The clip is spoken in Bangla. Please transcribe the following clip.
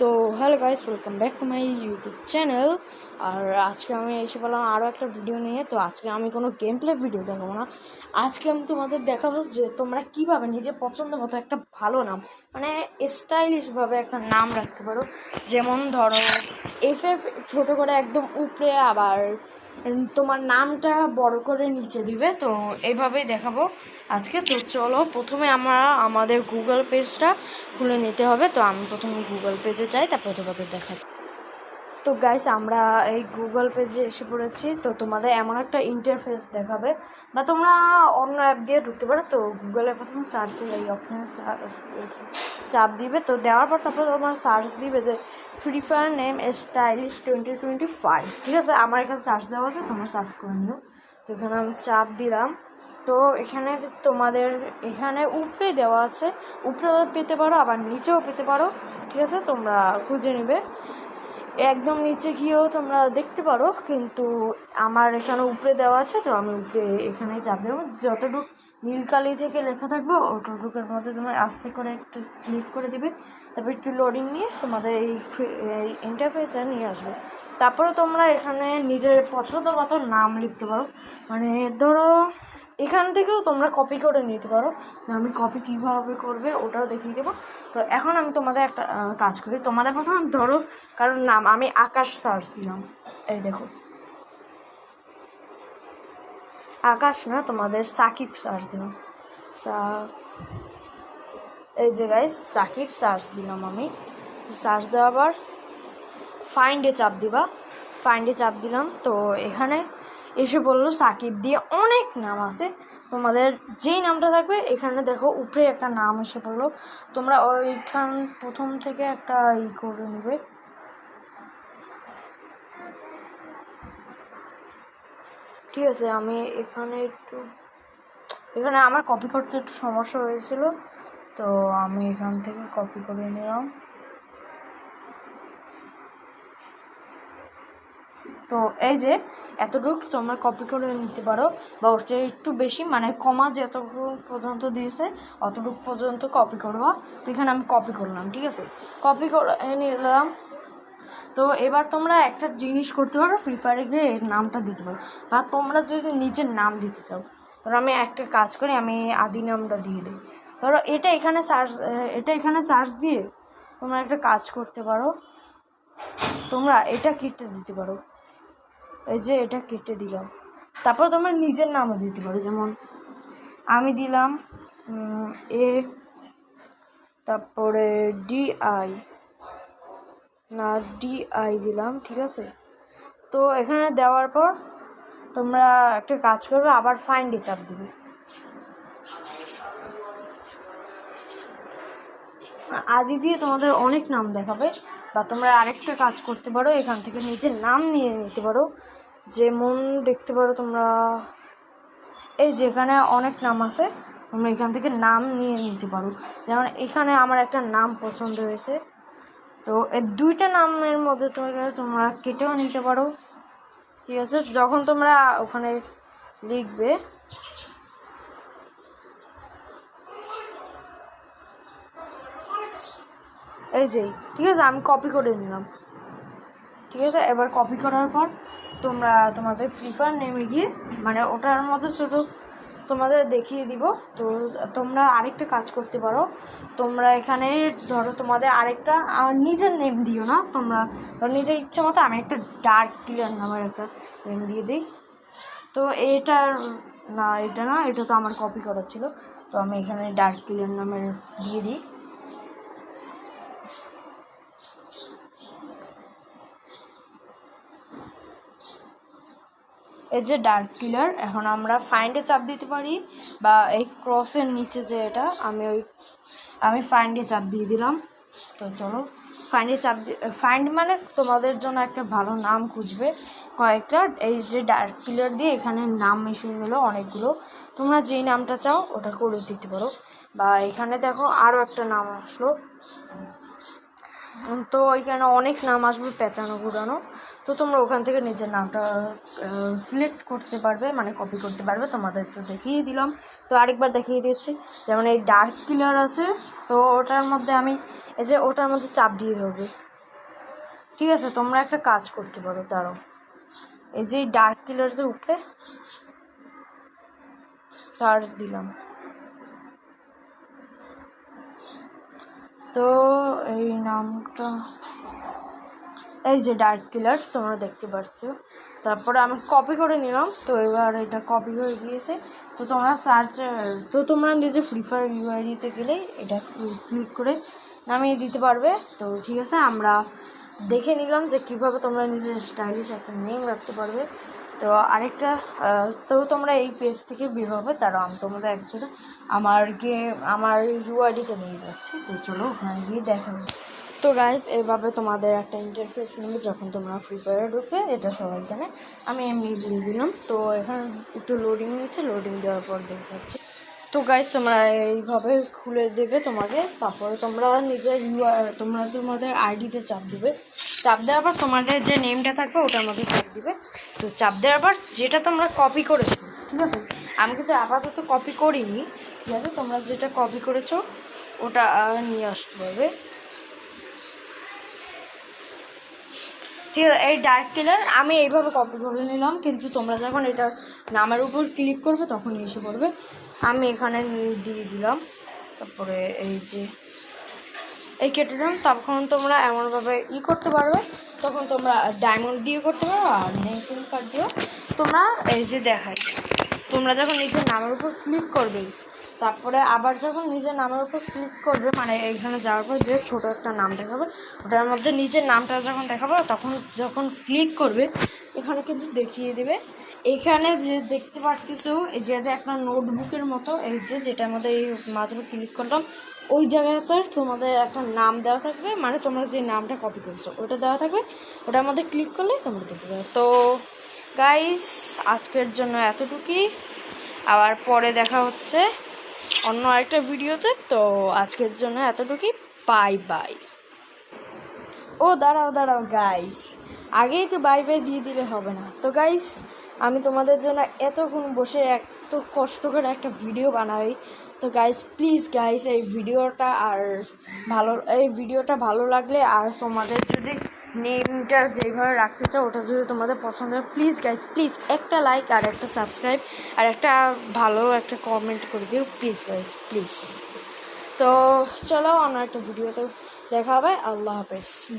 তো hello guys, welcome back to my YouTube channel. আর আজকে আমি এসে বললাম আরও একটা ভিডিও নিয়ে। তো আজকে আমি কোনো গেম প্লে ভিডিও দেখাবো না, আজকে আমি তোমাদের দেখাবো যে তোমরা কীভাবে নিজের পছন্দ মতো একটা ভালো নাম, মানে স্টাইলিশভাবে একটা নাম রাখতে পারো। যেমন ধরো এফএফ ছোটো করে একদম উপরে, আবার তোমার নামটা বড় করে নিচে দিবে। তো এইভাবেই দেখাবো আজকে। তো চলো প্রথমে আমরা আমাদের গুগল পেজটা খুলে নিতে হবে। তো আমি প্রথমে গুগল পেজে যাই, তারপর তোমাদের দেখাই। তো গাইস, আমরা এই গুগল পেজে এসে পড়েছি। তো তোমাদের এমন একটা ইন্টারফেস দেখাবে, বা তোমরা অন্য অ্যাপ দিয়ে ঢুকতে পারো। তো গুগলে প্রথমে সার্চের এই অপশানে চাপ দিবে। তো দেওয়ার পর তারপর তোমার সার্চ দিবে যে ফ্রি ফায়ার নেম স্টাইলিশ 2025। ঠিক আছে, আমার এখানে সার্চ দেওয়া আছে, তোমরা সার্চ করে নিও। তো এখানে আমি চাপ দিলাম। তো এখানে তোমাদের এখানে উপরে দেওয়া আছে, উপরেও পেতে পারো আবার নিচেও পেতে পারো। ঠিক আছে, তোমরা খুঁজে নেবে। একদম নিচে গিয়েও তোমরা দেখতে পারো, কিন্তু আমার এখানে উপরে দেওয়া আছে, তো আমি উপরে এখানে চাপ দেবো। যতটুকু নীলকালি থেকে লেখা থাকবে অতটুকুর মধ্যে তোমার আস্তে করে একটু ক্লিক করে দিবে। তারপর একটু লোডিং নিয়ে তোমাদের এই ইন্টারফেসে নিয়ে আসবে। তারপরে তোমরা এখানে নিজের পছন্দ মতো নাম লিখতে পারো। মানে ধরো এখান থেকেও তোমরা কপি করে নিতে পারো। আমি কপি কীভাবে করবে ওটাও দেখিয়ে দেবো। তো এখন আমি তোমাদের একটা কাজ করি। তোমাদের প্রথমে ধরো কারণ নাম, আমি আকাশ সার্চ দিলাম। এই দেখো, আকাশ না, তোমাদের সাকিব সার্চ দিলাম। এই যে গাইস, সাকিব সার্চ দিলাম আমি। সার্চ দেওয়ার পর ফাইন্ডে চাপ দিবা। ফাইন্ডে চাপ দিলাম। তো এখানে এসে বললো সাকিব দিয়ে অনেক নাম আছে, তোমাদের যেই নামটা থাকবে এখানে দেখো উপরে একটা নাম এসে পড়লো। তোমরা ওইখান প্রথম থেকে একটা করে নেবে। ঠিক আছে, আমি এখানে আমার কপি করতে একটু সমস্যা হয়েছিল, তো আমি এখান থেকে কপি করে নিলাম। তো এই যে এতটুকু তোমরা কপি করে নিতে পারো, বা ওর চেয়ে একটু বেশি, মানে কমা যতটুকু পর্যন্ত দিয়েছে অতটুকু পর্যন্ত কপি করবা। তো এখানে আমি কপি করলাম। ঠিক আছে, কপি করে নিলাম। তো এবার তোমরা একটা জিনিস করতে পারো, ফ্রি ফায়ারে গিয়ে এর নামটা দিতে পারো, বা তোমরা যদি নিজের নাম দিতে চাও। ধরো আমি একটা কাজ করি, আমি আদি নামটা দিয়ে দিই। ধরো এটা এখানে সার্চ দিয়ে তোমরা একটা কাজ করতে পারো, তোমরা এটা কেটে দিতে পারো। এই যে এটা কেটে দিলাম। তারপর তোমরা নিজের নামও দিতে পারো। যেমন আমি দিলাম এ, তারপরে DI দিলাম। ঠিক আছে, তো এখানে দেওয়ার পর তোমরা একটা কাজ করবে, আবার ফাইন্ডে চাপ দিবে। আদি দিয়ে তোমাদের অনেক নাম দেখাবে, বা তোমরা আরেকটা কাজ করতে পারো, এখান থেকে নিজের নাম নিয়ে নিতে পারো। যেমন দেখতে পারো তোমরা এই যেখানে অনেক নাম আছে, তোমরা এখান থেকে নাম নিয়ে নিতে পারো। যেমন এখানে আমার একটা নাম পছন্দ হয়েছে, তো এই দুইটা নামের মধ্যে তোমরা কেটেও নিতে পারো। ঠিক আছে, যখন তোমরা ওখানে লিখবে এই যে, ঠিক আছে, আমি কপি করে নিলাম। ঠিক আছে, এবার কপি করার পর তোমরা তোমাদের ফ্রি ফায়ার নেমে গিয়ে, মানে ওটার মধ্যে শুধু তোমাদের দেখিয়ে দিব। তো তোমরা আরেকটা কাজ করতে পারো। তোমরা এখানে ধরো তোমাদের আরেকটা নিজের নেম দিও না, তোমরা নিজের ইচ্ছা মতো। আমি একটা ডার্ক ক্লিয়ার নামের একটা নেম দিয়ে দিই। তো এটা না, এটা তো আমার কপি করা ছিল, তো আমি এখানে ডার্ক ক্লিয়ার নামের দিয়ে দিই। এই যে ডার্ক কিলার। এখন আমরা ফাইন্ডে চাপ দিতে পারি, বা এই ক্রসের নিচে যে এটা, আমি ফাইন্ডে চাপ দিয়ে দিলাম। তো চলো ফাইন্ডে ফাইন্ড মানে তোমাদের জন্য একটা ভালো নাম খুঁজবে কয়েকটা। এই যে ডার্ক কিলার দিয়ে এখানে নাম এসে গেলো অনেকগুলো, তোমরা যেই নামটা চাও ওটা করে দিতে পারো। বা এখানে দেখো আরও একটা নাম আসলো, তো ওইখানে অনেক নাম আসবে পেঁচানো ঘুরানো। তো তোমরা ওখান থেকে নিজের নামটা সিলেক্ট করতে পারবে, মানে কপি করতে পারবে। তোমাদের তো দেখিয়ে দিলাম, তো আরেকবার দেখিয়ে দিচ্ছি। যেমন এই ডার্ক কিলার আছে, তো ওটার মধ্যে আমি এই যে ওটার মধ্যে চাপ দিয়ে দেবো, ঠিক আছে? তোমরা একটা কাজ করতে পারো, দাঁড়াও, এই যে ডার্ক কিলার যে উপরে তার দিলাম, তো এই নামটা এই যে ডার্ক কিলার তোমরা দেখতে পাচ্ছ। তারপরে আমি কপি করে নিলাম, তো এবার এটা কপি হয়ে গিয়েছে। তো তোমরা তোমরা নিজে ফ্রি ফায়ার ইউআইডিতে গেলে এটা ক্লিক করে নামিয়ে দিতে পারবে। তো ঠিক আছে, আমরা দেখে নিলাম যে কীভাবে তোমরা নিজের স্টাইলিশ একটা নেম রাখতে পারবে। তো আরেকটা, তো তোমরা এই পেজ থেকে বের হবে, তারা আমি তোমাদের একসাথে আমার ইউআইডিতে নিয়ে যাচ্ছি। তো চলো ওখানে গিয়ে দেখা হবে। তো গাইস, এভাবে তোমাদের একটা ইন্টারফেস নেবে যখন তোমরা ফ্রি ফায়ারে ঢুকবে, এটা সবাই জানে। আমি এমনি দিয়ে দিলাম, তো এখানে একটু লোডিং নিচ্ছে, লোডিং দেওয়ার পর দেখাচ্ছি। তো গাইস, তোমরা এইভাবে খুলে দেবে তোমাকে, তারপরে তোমরা তোমাদের আইডিতে চাপ দিবে। চাপ দেওয়ার পর তোমাদের যে নেমটা থাকবে ওটার মধ্যে চাপ দিবে। তো চাপ দেওয়ার পর যেটা তোমরা কপি করেছো, ঠিক আছে, আমি কিন্তু আপাতত কপি করিনি, ঠিক আছে, তোমরা যেটা কপি করেছো ওটা নিয়ে আসতে পারবে, ঠিক আছে? এই ডার্ক কিলার আমি এইভাবে কপি করে নিলাম, কিন্তু তোমরা যখন এটা নামের উপর ক্লিক করবে তখন এসে পড়বে। আমি এখানে দিয়ে দিলাম, তারপরে এই যে এই কেটে দিলাম। তখন তোমরা এমনভাবে করতে পারবে, তখন তোমরা ডায়মন্ড দিয়ে করতে পারো, আর নেম কার্ড দিও। তোমরা এই যে দেখাই, তোমরা যখন নিজের নামের উপর ক্লিক করবে, তারপরে আবার যখন নিজের নামের উপর ক্লিক করবে, মানে এইখানে যাওয়ার পর যে ছোটো একটা নাম দেখাবে, ওটার মধ্যে নিজের নামটা যখন দেখাবে, তখন যখন ক্লিক করবে এখানে কিন্তু দেখিয়ে দেবে। এখানে যে দেখতে পাচ্ছো এই যে একটা নোটবুকের মতো, এই যেটার মধ্যে এই মাত্র ক্লিক করলাম, ওই জায়গাতে তোমাদের একটা নাম দেওয়া থাকবে, মানে তোমরা যে নামটা কপি করছো ওটা দেওয়া থাকবে, ওটার মধ্যে ক্লিক করলে তোমরা দেখবে। তো গাইস, আজকের জন্য এতটুকুই, আবার পরে দেখা হচ্ছে অন্য আরেকটা ভিডিওতে। তো আজকের জন্য এতটুকুই, বাই বাই। ও দাঁড়াও গাইস, আগেই তো বাই বাই দিয়ে দিলে হবে না। তো গাইস, আমি তোমাদের জন্য এতক্ষণ বসে এত কষ্ট করে একটা ভিডিও বানাই। তো গাইস, প্লিজ গাইস, এই ভিডিওটা ভালো লাগলে, আর তোমাদের যদি নেমটা যেভাবে রাখতে চাও ওটা যদি তোমাদের পছন্দ হয়, প্লিজ গাইস, প্লিজ একটা লাইক আর একটা সাবস্ক্রাইব আর একটা ভালো একটা কমেন্ট করে দিও, প্লিজ গাইস, প্লিজ। তো চলো অন্য একটা ভিডিওতে দেখা হবে। আল্লাহ হাফেজ, বাই।